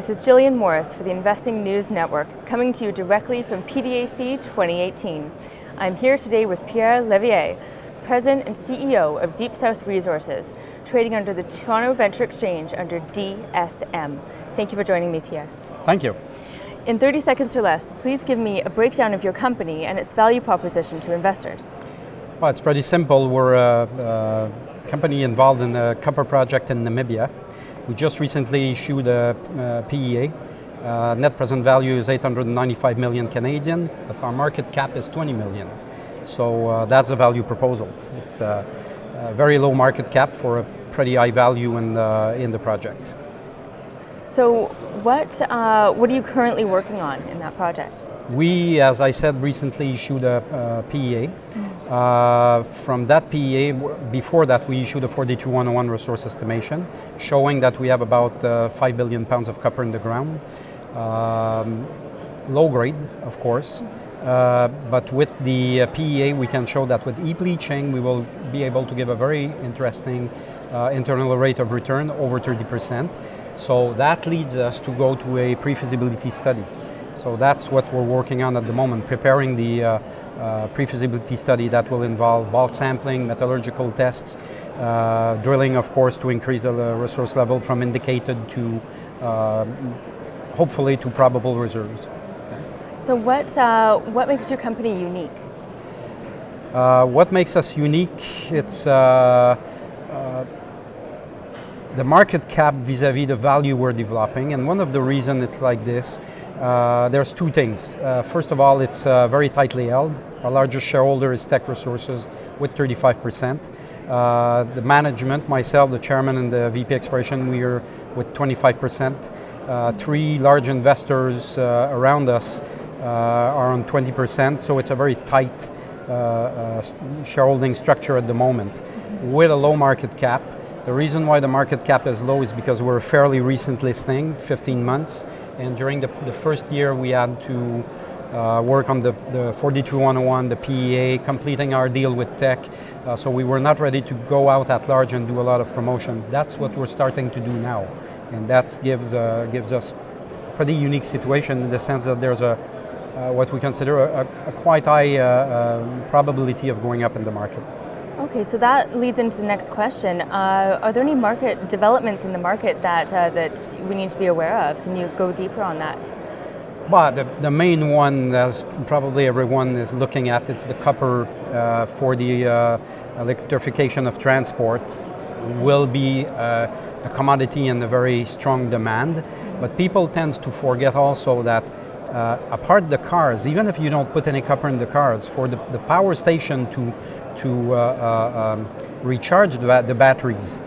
This is Jillian Morris for the Investing News Network, coming to you directly from PDAC 2018. I'm here today with Pierre Leveille, President and CEO of Deep South Resources, trading under the Toronto Venture Exchange under DSM. Thank you for joining me, Pierre. Thank you. In 30 seconds or less, please give me a breakdown of your company and its value proposition to investors. Well, it's pretty simple. We're a company involved in a copper project in Namibia. We just recently issued a PEA. Net present value is 895 million Canadian, but our market cap is 20 million. So that's a value proposal. It's a very low market cap for a pretty high value in the project. So what are you currently working on in that project? We, as I said, recently issued a PEA. From that PEA, before that we issued a 42-101 resource estimation, showing that we have about 5 billion pounds of copper in the ground. Low grade, of course, but with the PEA we can show that with heap leaching we will be able to give a very interesting internal rate of return over 30%. So that leads us to go to a pre-feasibility study. So that's what we're working on at the moment, preparing the pre-feasibility study that will involve bulk sampling, metallurgical tests, drilling, of course, to increase the resource level from indicated to hopefully to probable reserves. So what makes your company unique? What makes us unique? It's the market cap vis-a-vis the value we're developing, and one of the reasons it's like this, there's two things. First of all, it's very tightly held. Our largest shareholder is Teck Resources with 35%. The management, myself, the chairman and the VP Exploration, we are with 25%. Three large investors around us are on 20%, so it's a very tight shareholding structure at the moment with a low market cap. The reason why the market cap is low is because we're a fairly recent listing, 15 months, and during the first year we had to work on the 42-101, the PEA, completing our deal with Teck, so we were not ready to go out at large and do a lot of promotion. That's what we're starting to do now, and that gives us a pretty unique situation in the sense that there's what we consider a quite high probability of going up in the market. Okay, so that leads into the next question. Are there any market developments in the market that we need to be aware of? Can you go deeper on that? Well, the main one, as probably everyone is looking at, it's the copper for the electrification of transport will be a commodity in a very strong demand. But people tend to forget also that apart the cars, even if you don't put any copper in the cars, for the power station to recharge the batteries,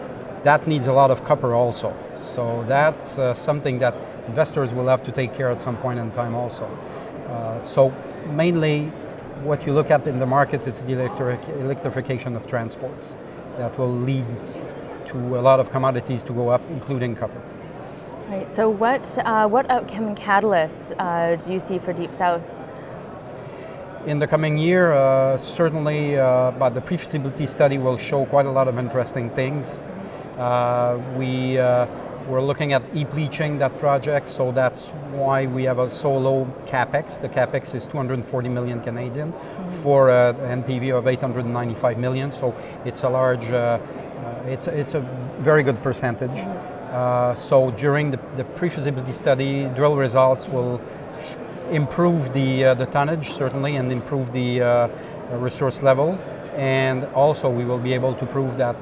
that needs a lot of copper also. So that's something that investors will have to take care at some point in time also. So mainly what you look at in the market is the electrification of transports that will lead to a lot of commodities to go up, including copper. Right, so what upcoming catalysts do you see for Deep South? In the coming year, certainly, but the pre-feasibility study will show quite a lot of interesting things. We're looking at heap leaching that project, so that's why we have a so low capex. The capex is 240 million Canadian for an NPV of 895 million. So it's a large, it's a very good percentage. So during the pre-feasibility study, drill results will improve the tonnage certainly, and improve the resource level, and also we will be able to prove that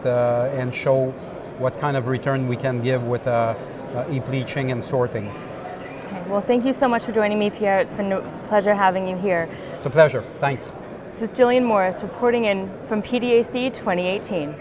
and show what kind of return we can give with heap leaching and sorting. Okay, well, thank you so much for joining me, Pierre. It's been a pleasure having you here. It's a pleasure. Thanks. This is Jillian Morris reporting in from PDAC 2018.